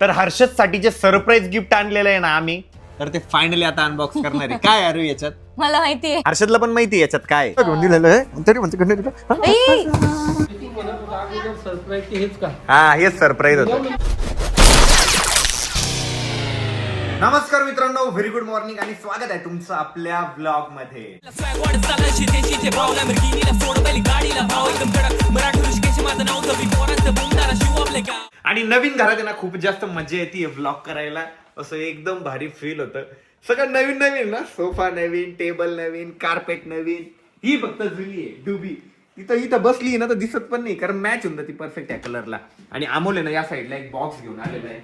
तर हर्षद साठी जे सरप्राईज गिफ्ट आणलेलं आहे ना आम्ही, तर ते फायनली आता अनबॉक्स करणार आहे. काय अरे याच्यात मला माहितीये. हर्षदला पण माहिती याच्यात काय दिलेलं आहे तरी म्हणतो हा हेच सरप्राईज होतं. नमस्कार मित्रांनो, व्हेरी गुड मॉर्निंग आणि स्वागत आहे तुमचं आपल्या ब्लॉग मध्ये. आणि नवीन घरात आहे ना खूप जास्त मजा येते व्लॉग करायला. असं एकदम भारी फील होतं. सगळं नवीन नवीन ना, सोफा नवीन, टेबल नवीन, कार्पेट नवीन. ही फक्त जुनी आहे डुबी. इथं बसली ना तर दिसत पण नाही, कारण मॅच होऊन ती परफेक्ट आहे कलरला. आणि अमोल ना या साईडला एक बॉक्स घेऊन आलेला आहे.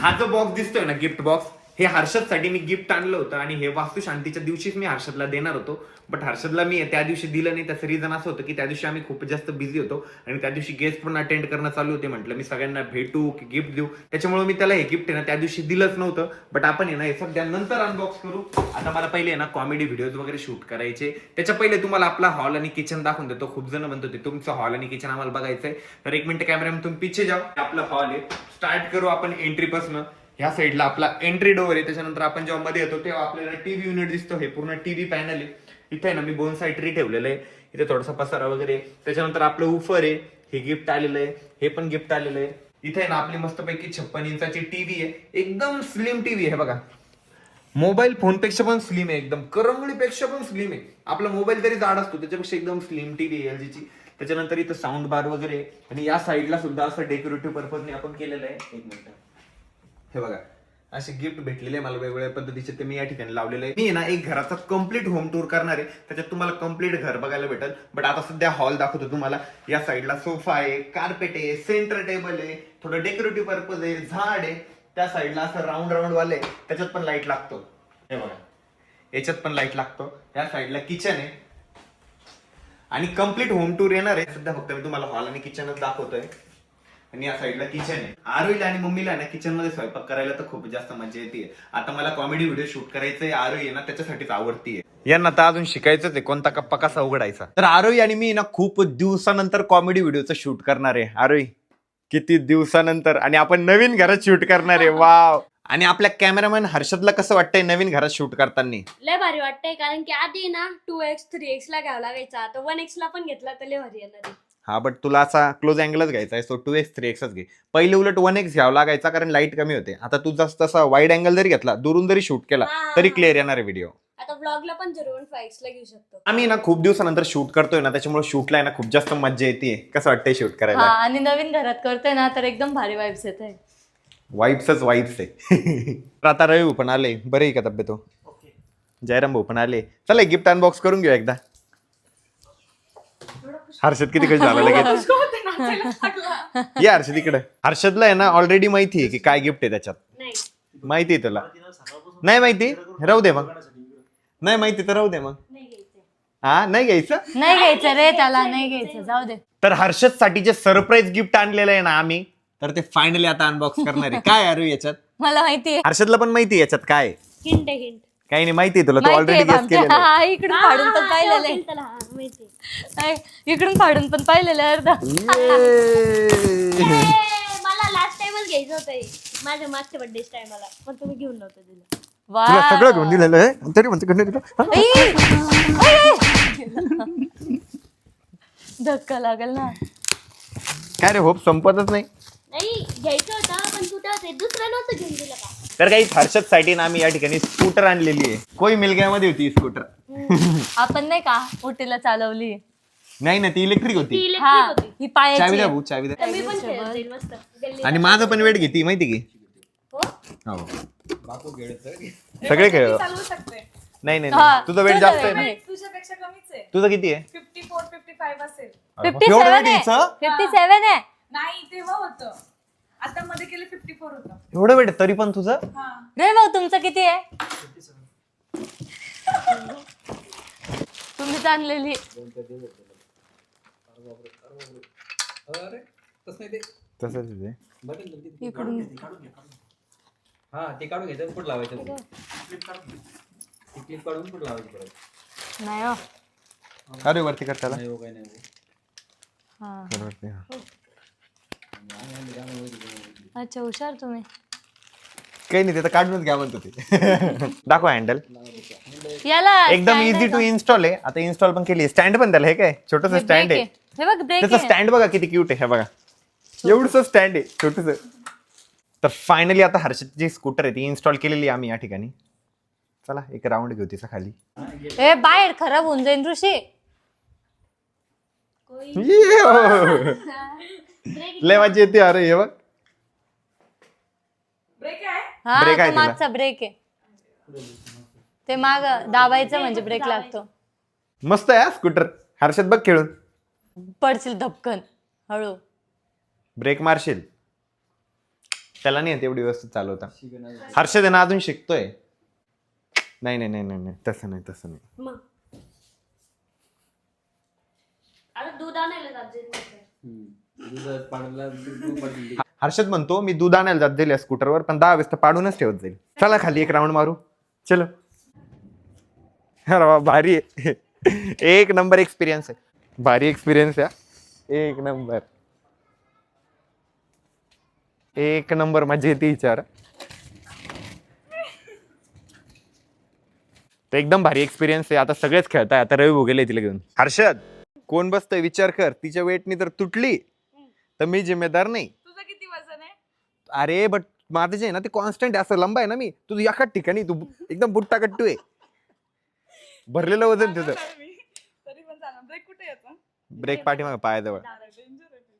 हा जो बॉक्स दिसतोय ना, गिफ्ट बॉक्स, हे हर्षद साठी मी गिफ्ट आणलं होतं. आणि हे वास्तू शांतीच्या दिवशीच मी हर्षदला देणार होतो, बट हर्षदला मी त्या दिवशी दिलं नाही. त्याचं रिझन असं होतं की त्या दिवशी आम्ही खूप जास्त बिझी होतो आणि त्या दिवशी गेस्ट पण अटेंड करणं चालू होते. म्हटलं मी सगळ्यांना भेटू की गिफ्ट देऊ, त्याच्यामुळे मी त्याला हे गिफ्ट आहे ना त्या दिवशी दिलंच नव्हतं. बट आपण आहे ना हे सध्या नंतर अनबॉक्स करू. आता मला पहिले आहे ना कॉमेडी व्हिडिओज वगैरे शूट करायचे. त्याच्या पहिले तुम्हाला आपला हॉल आणि किचन दाखवून देतो. खूप जण म्हणत होते तुमचं हॉल आणि किचन आम्हाला बघायचंय, तर एक मिनिट कॅमेरा तुम्ही पिछे जाऊ. आपला हॉल आहे. स्टार्ट करू आपण एंट्री पासून. ह्या साईडला आपला एंट्री डोअर आहे. त्याच्यानंतर आपण जेव्हा मध्ये येतो तेव्हा आपल्याला टीव्ही युनिट दिसतो. हे पूर्ण टीव्ही पॅनल आहे. इथे आहे ना मी बोनसाई ट्री ठेवलेलं आहे. इथे थोडासा पसारा वगैरे. त्याच्यानंतर आपलं उफर आहे, हे गिफ्ट आलेलं आहे. हे पण गिफ्ट आलेलं आहे. इथे आहे ना आपली मस्तपैकी 56 इंचाची टीव्ही आहे. एकदम स्लिम टीव्ही आहे बघा. मोबाईल फोन पेक्षा पण स्लिम आहे, एकदम करंगळीपेक्षा पण स्लिम आहे. आपला मोबाईल तरी जाड असतो, त्याच्यापेक्षा एकदम स्लिम टीव्ही आहे एलजीची. त्याच्यानंतर इथं साऊंड बार वगैरे. आणि या साईडला सुद्धा असं डेकोरेटिव्ह पर्पजने आपण केलेलं आहे. एक मिनिट, हे बघा असे गिफ्ट भेटलेले मला वेगवेगळ्या पद्धतीचे, ते मी या ठिकाणी लावलेले आहे. मी ना एक घराचा कम्प्लीट होम टूर करणार आहे, त्याच्यात तुम्हाला कम्प्लीट घर बघायला भेटेल. बट आता सध्या हॉल दाखवतो तुम्हाला. या साईडला सोफा आहे, कार्पेट आहे, सेंटर टेबल आहे, थोडं डेकोरेटिव्ह पर्पज आहे, झाड आहे. त्या साईडला असं राऊंड राऊंड वाले, त्याच्यात पण लाईट लागतो. हे बघा याच्यात पण लाईट लागतो. या साईडला किचन आहे आणि कम्प्लीट होम टूर येणार आहे. सध्या फक्त मी तुम्हाला हॉल आणि किचनच दाखवतोय. आणि या साईडला किचन आहे. आरोहीला आणि मम्मीला ना किचन मध्ये स्वयंपाक करायला तर खूप जास्त मजा येते. आता मला कॉमेडी व्हिडिओ शूट करायचंय. आरोही ना त्याच्यासाठीच आवडतीये. यांना तर अजून शिकायचंच आहे कोणता कप्पा कसा उघडायचा. तर आरोही आणि मी ना खूप दिवसानंतर कॉमेडी व्हिडिओचं शूट करणार आहे. आरोही किती दिवसानंतर, आणि आपण नवीन घरात शूट करणार आहे. वाव. आणि आपल्या कॅमेरामॅन हर्षदला कसं वाटतंय नवीन घरात शूट करताना? लय भारी वाटतंय, कारण की आधी ना 2x 3x ला घ्यावा लागायचा. आता 1x ला पण घेतला तर लय भारी येणार आहे. हा, बट तुला असा क्लोज अँगलच घ्यायचा आहे, सो 2x 3x घे. पहिले उलट 1x घ्यावा लागायचा, कारण लाईट कमी होते. आता तू जास्त तसा वाईड अँगल जरी घेतला, दुरून जरी शूट केला तरी क्लिअर येणार आहे व्हिडिओ. आता व्लॉगला पण 0.5x ला घेऊ शकतो. आम्ही ना खूप दिवसानंतर शूट करतोय ना, त्याच्यामुळे शूटला ना खूप जास्त मजा येते. कसं वाटतंय शूट करायला? आणि नवीन घरात करतोय ना तर एकदम भारी वाइब्स येत आहे. वाईब्सच वाईब्स आहे. तर आता रवी पण आले. बरे आहे का तब्येत? हो, जयराम भाऊ पण आले. चला गिफ्ट अनबॉक्स करून घेऊ एकदा. हर्षद किती खुश झाला लगेच. या हर्षद इकडे. हर्षदला आहे ना ऑलरेडी माहिती आहे की काय गिफ्ट आहे त्याच्यात. नाही माहिती आहे तुला? नाही माहिती? राहू दे मग. नाही माहिती तर राहू दे मग. हा, नाही घ्यायचं. नाही घ्यायचं रे त्याला, नाही घ्यायचं, जाऊ दे. तर हर्षद साठी जे सरप्राईज गिफ्ट आणलेलं आहे ना आम्ही, तर ते फायनली आता अनबॉक्स करणार आहे. काय अरे याच्यात? मला माहितीये. हर्षदला पण माहिती आहे याच्यात काय. हिंट आहे, हिंट. काही नाही माहिती तुला, तू माहितीये ऑलरेडी गेस आमच्या. केलेलं आहे. हा, इकडून फाडून पण पाहिलेलं आहे. त्याला हा, माहिती आहे. नाही, इकडून फाडून पण पाहिलेलं आहे अर्धा. मला लास्ट टाइमच घ्यायचं होतं माझ्या मागच्या बर्थडे टाइमला, पण तुम्ही घेऊन नव्हतं दिलं. तुला सगळं घेऊन दिलेलं आहे तरी म्हणतो धक्का लागल ना. काय रे, होप संपतच नाही. नाही घ्यायचं होतं, पण तू ते दुसरं नव्हतं घेऊन दिलं का? तर काही हर्षद साठी ना आम्ही या ठिकाणी स्कूटर आणलेली आहे. कोई मिलग्यामध्ये होती स्कूटर. आपण नाही का उटीला चालवली. नाही ना, ती इलेक्ट्रिक ती होती. इलेक्ट्रिक हा, होती. ही चावी पायाची द्या आहे. भाऊ, चावी द्या. तर मी पण खेळते मस्त गल्लीत. आणि माझं पण वेट घेते माहिती की. हो? हो, सगळे खेळ. नाही नाही हा, नाही, तुझं वेट तुझं जास्त आहे weight ना. नाही. तुझ्यापेक्षा कमीच आहे. तुझं किती आहे? 54-55 असेल. अरे बाप, 57 एवढं weight आहे. हिचं? 57 आहे. नाही तेव्हा होतं, आता मध्ये केलं 54 होतं. एवढं वेट तरी पण तुझं. हा रे भाऊ तुमचं किती आहे? तुम्हीच आणलेली. तसंच आहे. इकडून हा ते काढून घ्यायचं, पुढे लावायचं. क्लिप काढून पुढे लावायची परत. नाही हो. अरे वरती कर त्याला. नाही हो, काही नाही हो. हा. कर वरती, हा. अच्छा हुशार तुम्ही. काही नाही ते काढूनच घ्या म्हणतो ते. दाखवा हँडल. याला एकदम stand इझी आहे टू का? इन्स्टॉल आहे. आता इन्स्टॉल पण केली. स्टँड पण त्याला हे काय छोटस हे स्टँड break आहे. हे बघ ब्रेक त्याचं आहे. स्टँड बघा किती क्यूट आहे. हे बघा एवढंच स्टँड आहे छोटस. तर फायनली आता हर्षदची स्कूटर आहे ती इन्स्टॉल केलेली आम्ही या ठिकाणी. चला एक राऊंड घेऊ तिचा खाली. ए बाहेर खराब होऊन जाईल ऋषी. लय मजा येते अरे हे बघ. ब्रेक आहे. हा Break आहे तो तिला. मागचा ब्रेक आहे. ते माग दाबायचं म्हणजे ब्रेक लागतो. मस्त आहे स्कूटर. हर्षद बघ खेळून. पडशील धपकन हळू. ब्रेक मारशील. त्याला नाही येत एवढी व्यवस्थित चालवता. हर्षद आहे ना अजून शिकतोय. नाही नाही नाही नाही नाही तसं नाही तसं नाही. मग आता दूध आणायला जात जाईल म्हटलं. पाण्याला दूध पडली. हर्षद म्हणतो मी दूध आणायला जात जाईल या स्कूटरवर पण 10 वाजता पाडूनच ठेवत जाईल. चला खाली एक राऊंड मारू. चलो. अरे वा, भारी आहे. एक नंबर एक्सपिरियन्स आहे. भारी एक्सपिरियन्स आहे. एक नंबर एक नंबर मजा येते विचार. तर एकदम भारी एक्सपिरियन्स आहे. आता सगळेच खेळताय. आता रवी भोगेले तिला घेऊन. हर्षद कोण बसतंय विचार कर. तिच्या वेटनी तर तुटली तर मी जिम्मेदार नाही. तुझं किती वजन आहे? अरे बट माझं जे आहे ना ते कॉन्स्टंट आहे. असं लंब आहे ना मी. तू एकाच ठिकाणी तू एकदम बुट्टा कट्टू आहे. भरलेलं वजन तुझं. मी तरी पण चालणार. ब्रेक कुठे येतो? ब्रेक पाठीमागे पायाजवळ. डेंजर आहे ते.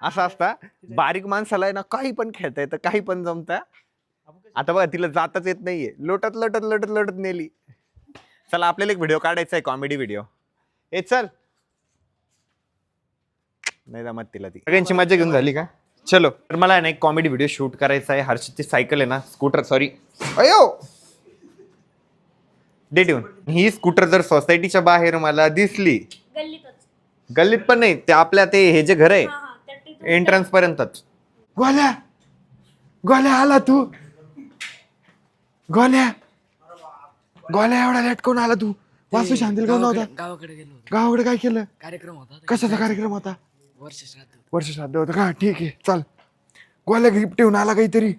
असं असता बारीक माणसाला आहे ना काही पण खेळता येतं काही पण जमता. आता बघा तिला जाताच येत नाहीये. लोटत लोटत लोटत लोटत नेली. चला आपल्याला एक व्हिडिओ काढायचा आहे कॉमेडी व्हिडिओ. ए चल. नाही जमत तिला ती. सगळ्यांची मजा घेऊन झाली का? चलो तर मला आहे ना एक कॉमेडी व्हिडिओ शूट करायचा आहे. हर्षदची सायकल आहे ना स्कूटर सॉरी अयो डे ठेवून. ही स्कूटर जर सोसायटीच्या बाहेर मला दिसली गल्लीतच. गल्लीत पण नाही ते आपल्या ते हे जे घर आहे हा हा त्या तिथून एंट्रन्स पर्यंतच. गोल्या गोल्या आला तू. गोल्या गोल्या एवढा लेट कोण आला तू? वासू शांतील कोण होता? गावाकडे गेलो होतो. गावाकडे काय केलं? कार्यक्रम होता कशाचा कार्यक्रम होता? वर्षश्राद्ध. वर्षश्राद्ध होतं का? ठीक आहे चल. गोल्या गिफ्ट येऊन आला काहीतरी.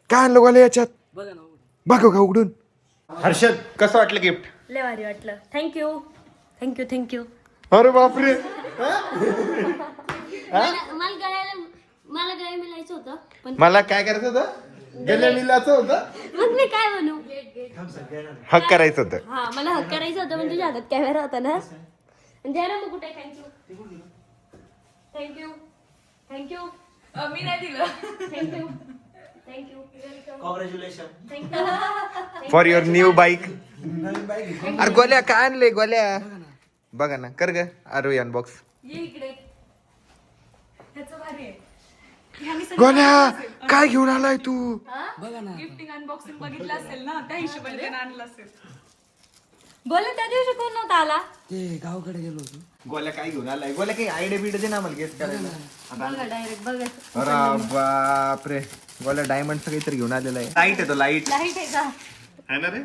काय आणलं गोल्या याच्यात? बघा ना उघडून. बघ का उघडून. हर्षद कसं वाटलं गिफ्ट? लय भारी वाटलं. Thank you thank you thank you. अरे बापरे. मला गळ्या मिळायचं होतं पण मला काय करायचं होतं? गल्या मिलाचं होतं. मग मी काय म्हणू. हक करायचं होतं. हा मला हक करायचं होतं पण तुझ्या हातात कॅमेरा होता ना. द्या ना मग कुठे. थँक्यू थँक्यू थँक्यू मी नाही दिलं. Thank you thank you thank you. For your new bike. अरे गोल्या काय आणले गोल्या? बघा ना कर ग अरे अनबॉक्स. ये इकडे. ह्याचं भारी आहे. गोल्या काय घेऊन आलाय तू? बघा ना. गिफ्टिंग अनबॉक्सिंग बघितलं असेल ना त्या हिशोबाने त्यानं आणलं असेल. बोल त्या दिवशी कोण नव्हता आला. ते गावाकडे गेलो होतो. गोल्या काय घेऊन आलाय? गोल्या काही आयडिया बिड दे ना मला गेस करायला. बघा डायरेक्ट बघा. अरे बापरे. गोल्या डायमंडचं काहीतरी घेऊन आलेला आहे. लाईट आहे तो लाईट लाईट आहे का? आहे ना रे.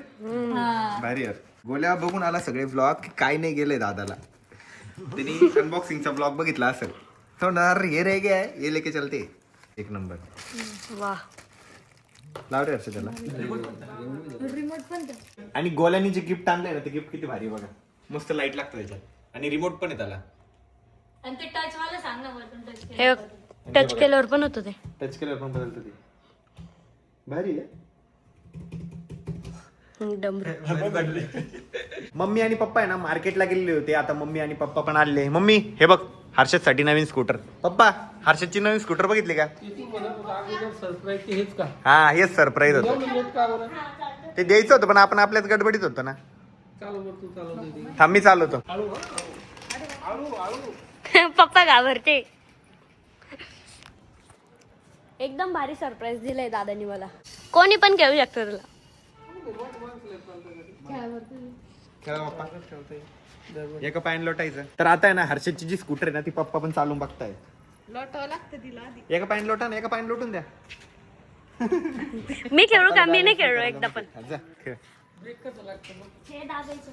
भारी यार. गोल्या बघून आला सगळे ब्लॉग की काय नाही गेलंय दादाला. त्यांनी अनबॉक्सिंगचा ब्लॉग बघितला असेल. तो नर ये रह गया है ये लेके चलते. एक नंबर. वा. लाव रे हर्ष त्याला. रिमोट पण ते. आणि गोल्यानी जे गिफ्ट आणलंय ना ते गिफ्ट किती भारी बघा. मस्त लाईट लागतं त्याच्यात आणि रिमोट पण आहे त्याला. आणि ते टच वाला सांग ना वरतून टच. हे टच केल्यावर पण होतं ते. टच केल्यावर पण बदलतं ते. भारी आहे. मम्मी आणि पप्पा आहे ना मार्केटला गेलेले होते. आता मम्मी आणि पप्पा पण आले. मम्मी हे बघ हर्षदसाठी नवीन स्कूटर. पप्पा हर्षदची नवीन स्कूटर बघितली का? हा हेच सरप्राईज होतं. ते द्यायचं होतं पण आपण आपल्याच गडबडीत होतो ना. थांब मी चालवतो. पप्पा घाबरते. एकदम भारी सरप्राईज दिलंय दादानी मला. कोणी पण घेऊ शकतो तुला. खेळा पप्पा. एका पायाने लोटायचं. तर आता आहे ना हर्षदची जी स्कूटर आहे ना ती पप्पा पण चालून बघताय. लोटावं लागतं तिला आधी. एका पायाने लोटा ना एका पायाने लोटून द्या. मी खेळू का? मी नाही खेळलो एकदा पण. जा खेळ. हे दाबायचं.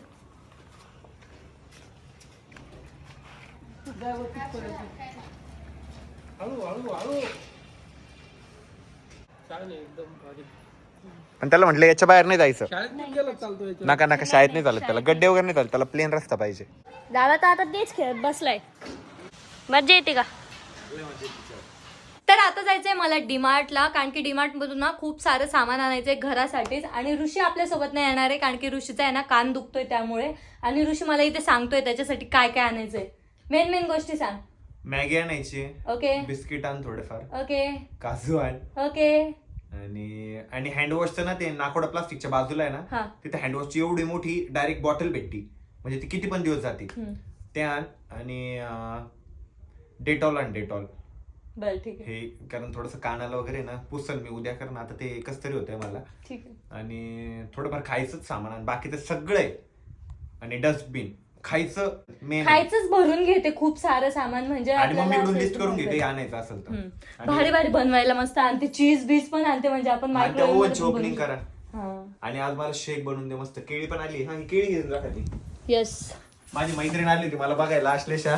पण त्याला म्हटलं याच्या बाहेर नाही जायचं. नका नका, शाळेत नाही चालत त्याला, गड्डे वगैरे नाही चालत त्याला, प्लेन रस्ता पाहिजे. दादा तर आता तेच खेळत बसलाय. मज्जा येते का? तर आता जायचंय मला डीमार्टला, कारण की डीमार्ट मधून ना खूप सारं सामान आणायचंय घरासाठीच. आणि ऋषी आपल्यासोबत नाही येणार आहे, कारण की ऋषीचा आहे ना कान दुखतोय त्यामुळे. आणि ऋषी मला इथे सांगतोय त्याच्यासाठी काय काय आणायचंय. मेन गोष्टी सांग. मॅगी आणायची, ओके बिस्किट आण थोडेफार, ओके काजू आण, ओके. आणि हँडवॉशचं ना ते नाकोडा प्लास्टिकच्या बाजूला आहे हा. ना, तिथे हँडवॉशची एवढी मोठी डायरेक्ट बॉटल भेटती, म्हणजे ती किती पण दिवस जाते. ते आण. आणि डेटॉल आण, डेटॉल. बर ठीक आहे. हे कारण थोडंसं कानाला वगैरे ना पुसल मी उद्या, कारण आता ते कस तरी होतंय मला. ठीक आहे. आणि थोडंफार खायचंच सामान आण, बाकी ते सगळं. आणि डस्टबिन, खायचं मेन. खायचंच भरून घेते खूप सारं सामान, म्हणजे आणि मग मी आपल्याला लिस्ट करून असं घेते आणायचं असेल तर. हम्म. भारी भारी बनवायला मस्त आणते, चीज बीज पण आणते, म्हणजे आपण आणि त्या ओव्हनची ओपनिंग मायक्रोवेव्ह. करा. आणि आज मला शेक बनवून दे मस्त. केळी पण आली. हा, ही केळी घेऊन जा खाली. येस. माझी मैत्रीण आली होती मला बघायला आश्लेषा,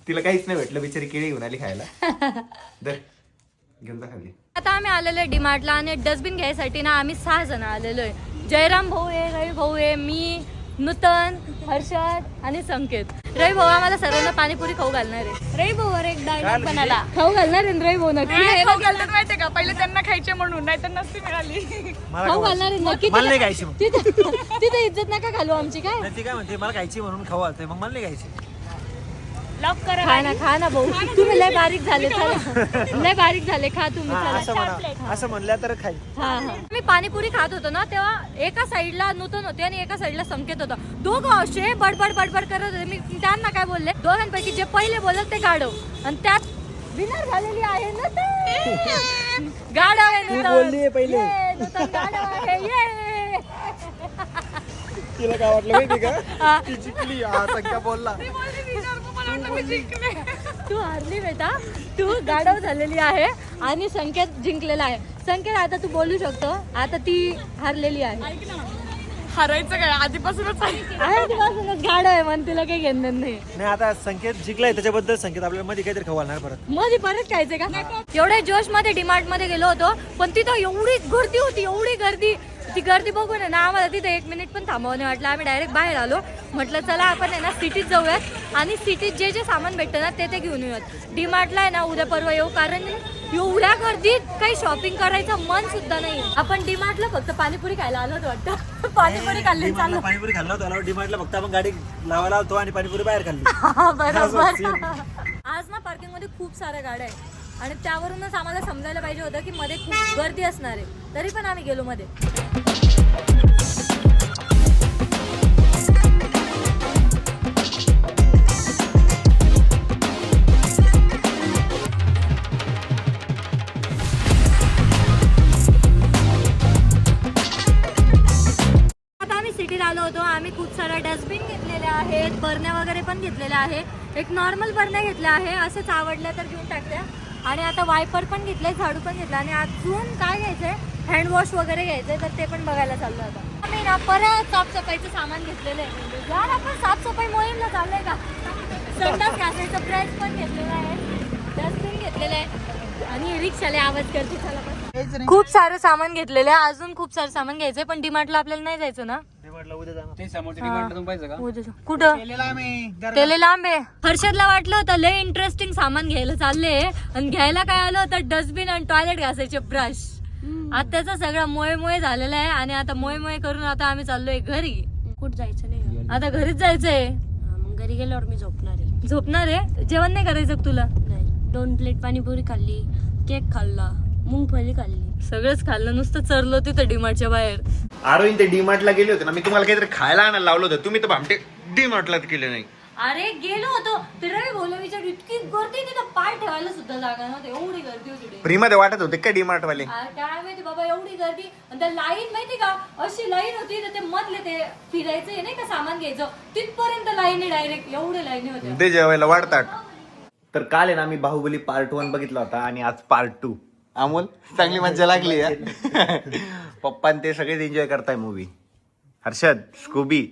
तिला काहीच नाही भेटलं, बिचारी केळी घेऊन आली खायला. दर घेऊन जा खाली. आता आम्ही आलेलो आहे डीमार्टला, आणि डस्टबिन घ्यायसाठी ना आम्ही 6 जण आलेलो आहे. जयराम भाऊ आहे, रवी भाऊ आहे, मी, नूतन, हर्षद आणि संकेत. रवी भाऊ आम्हाला सर्वांना पाणीपुरी खाऊ घालणार आहे. रवी भाऊ वर एक डायलॉग बनाला खाऊ घालणार आहे. रवी भाऊ नक्की खाऊ घालतात माहितीये का, पहिले त्यांना खायचे म्हणून, नाही तर नसती मिळाली. खाऊ घालणार आहे नक्की. मला नाही खायची मग. तिथे इज्जत नका घालू आमची. काय ती काय म्हणते मला खायची म्हणून खाऊ घालते, मग मला नाही खायची. लॉक करा. खा ना भाऊ, तुम्ही लय बारीक झाले. चला लय बारीक झाले, खा तुम्ही. असं म्हणल्या तर खाई. मी पाणीपुरी खात होतो ना, तेव्हा एका साईडला नूतन होते आणि एका साईडला संकेत होता. दोघं असे बडबड बडबड करत होते. मी त्यांना काय बोलले, दोघांपैकी जे पहिले बोलत ते गाढव, आणि त्यात विनर झालेली आहे नूतन. गाढव आहे नूतन. पहिले ये, नूतन गाढव आहे. ये. तिला काय वाटलं माहिती का, हा. ती जिंकली. हा, संख्या बोलला. तू हारली बेटा, तू गाढव झालेली आहे आणि संकेत जिंकलेला आहे. संकेत आता तू बोलू शकतो, आता ती हारलेली आहे. हरायचं काय, आधीपासूनच आहे. आधीपासूनच गाढव आहे म्हण, तिला काही घेणं नाही. नाही, आता संकेत जिंकलाय त्याच्याबद्दल संकेत आपल्याला मध्ये काहीतरी खाऊ घालणार परत. मध्ये परत खायचंय का? एवढ्या जोश मध्ये डीमार्ट मध्ये गेलो होतो, पण तिथं एवढी गर्दी होती, एवढी गर्दी. ती गर्दी बघून आहे ना आम्हाला तिथे 1 मिनिट पण थांबावं नाही वाटलं. आम्ही डायरेक्ट बाहेर आलो. म्हटलं चला आपण आहे ना सिटीत जाऊयात, आणि सिटीत जे जे सामान भेटतं ना ते घेऊन येऊयात. डीमार्टला आहे ना उद्या परवा येऊ, कारण एवढ्या गर्दीत काही शॉपिंग करायचं मन सुद्धा नाही. आपण डीमार्टला फक्त पाणीपुरी खायला आलो होतो वाटतं. पाणीपुरी खाल्ली चालू. पाणीपुरी खाल्ला होता डीमार्टला, फक्त आपण गाडी लावायला आलतो आणि पाणीपुरी बाहेर खाल्ली. बरोबर. आज ना पार्किंग मध्ये खूप साऱ्या गाड्या आहेत, आणि त्यावरूनच आम्हाला समजायला पाहिजे होतं की मध्ये खूप गर्दी असणार आहे. तरी पण आम्ही गेलो मध्ये. आता आम्ही सिटीत आलो होतो. आम्ही खूप साऱ्या डस्टबिन घेतलेल्या आहेत, बरण्या वगैरे पण घेतलेल्या आहे. एक नॉर्मल बरण्या घेतल्या आहे, असंच आवडल्या तर घेऊन टाकल्या. आणि आता वायपर पण घेतलंय, झाडू पण घेतला, आणि अजून काय घ्यायचंय, हँडवॉश वगैरे घ्यायचंय, तर ते पण बघायला चाललो आता. आम्ही ना परत साफसफाईचं सामान घेतलेलं आहे. यार आपण साफसफाई मोहीमला चाललंय का? संडास घासायचं ब्रश पण घेतलेलं आहे, डस्टबिन घेतलेलं आहे, आणि रिक्षाला आवाज करते. चला खूप सारं सामान घेतलेलं आहे, अजून खूप सारं सामान घ्यायचंय. पण डीमार्टला आपल्याला नाही जायचं ना. उद्या जाणार. ते समोरच्या डिमांड पाहिजे का? कुठं? तेले लांब आहे. हर्षदला वाटलं होतं लय इंटरेस्टिंग सामान घ्यायला चालले, आणि घ्यायला काय आलं होतं, डस्टबिन आणि टॉयलेट घासायचे ब्रश. आता त्याचा सगळा मोये झालेला आहे, आणि आता मोये करून आता आम्ही चाललोय घरी. कुठं जायचं नाही. आता घरीच जायचंय. मग घरी गेल्यावर मी झोपणार आहे. झोपणार आहे? जेवण नाही करायचं का तुला? नाही, 2 प्लेट पाणीपुरी खाल्ली, केक खाल्ला, मुंगफली खाल्ली, सगळंच खाल्लं. नुसतं चरलो तिथं डीमार्टच्या बाहेर. आरोईन ते डीमार्टला गेले होते ना, मी तुम्हाला काहीतरी खायला आणायला लावलं होतं, तुम्ही तर भामटे डीमार्टला केले नाही. अरे गेलो होतो, ते रवी भाऊला विचार, इतकी गर्दी तिथं पाय ठेवायला सुद्धा जागा नव्हती, एवढी गर्दी होती. फ्री मध्ये वाटत होते का डीमार्ट वाले? काय माहिती बाबा, एवढी गर्दी. आणि त्या लाईन माहिती का, अशी लाईन होती, तर ते मधले ते फिरायचं नाही का सामान घ्यायचं, तिथपर्यंत लाईन आहे डायरेक्ट, एवढे लाईनी होत्या. ते जेवायला वाढतात. तर काल आहे ना आम्ही बाहुबली पार्ट 1 बघितला होता, आणि आज पार्ट 2. अमोल चांगली मज्जा लागली. पप्पा ते सगळेच एन्जॉय करताय मूवी. हर्षद, स्कूबी,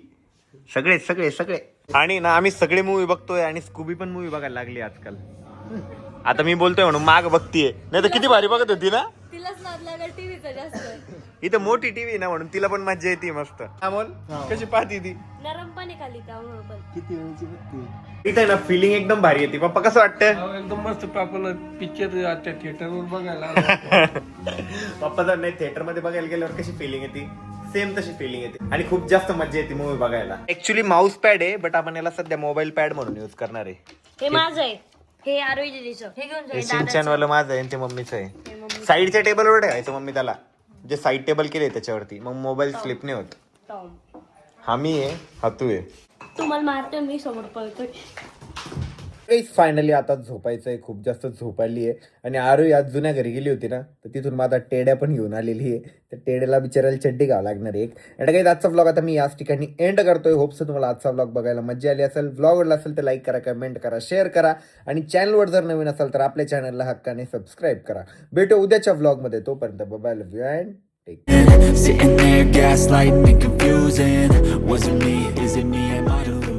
सगळे सगळे सगळे आणि ना आम्ही सगळे मूवी बघतोय आणि स्कूबी पण मूवी बघायला लागली आजकाल. आता मी बोलतोय म्हणून माग बघतीये, नाही तर किती भारी बघत होती ना. तिलाच नाद लागल टीव्हीचा जास्त. इथं मोठी टीव्ही ना म्हणून तिला पण मजा येते मस्त. अमोल कशी पाहती ती नरम पाणी खाली त्यामुळे पण किती वेळची बघते. इथं ना फिलिंग एकदम भारी येते. पप्पा कसं वाटतं? एकदम मस्त आपण पिक्चर आता थिएटरवर बघायला पप्पा जर नाही थिएटर मध्ये बघायला गेल्यावर कशी फिलिंग येते, सेम तशी फिलिंग येते आणि खूप जास्त मजा येते मूवी बघायला. ऍक्च्युली माऊस पॅड आहे, बट आपण याला सध्या मोबाईल पॅड म्हणून युज करणार आहे. हे माझं आहे, हे आरोही दीदीचं. हे घेऊन हे जाईल सिंचन वालं माझं आहे आणि ते मम्मीचं आहे. साईडच्या टेबलवर ठेवायचं मम्मी त्याला, जे साईड टेबल केले त्याच्यावरती, मग मोबाईल स्लिप नाही होत. टॉम. हा मी आहे, हा तू आहे. तुम्हाला मारतोय मी, समोर पळतोय. फायनली आता झोपायचंय, खूप जास्त झोप आली आहे. आणि आरोही आज जुन्या घरी गेली होती ना, तर तिथून माझा टेड्या पण घेऊन आलेली आहे. तर टेड्याला बिचारायला चड्डी घ्यावं लागणार आहे एक. आणि काही आजचा व्लॉग आता मी याच ठिकाणी एंड करतोय. होप्स तुम्हाला आजचा व्लॉग बघायला मजा आली असेल. व्लॉग आवडला असेल तर लाईक करा, कमेंट करा, शेअर करा आणि चॅनलवर जर नवीन असाल तर आपल्या चॅनलला हक्काने सबस्क्राईब करा. भेटू उद्याच्या व्लॉगमध्ये. तोपर्यंत bye, love you and take care. Sitting there gaslighting and confusing. Was it me? Is it me? Am I deluded?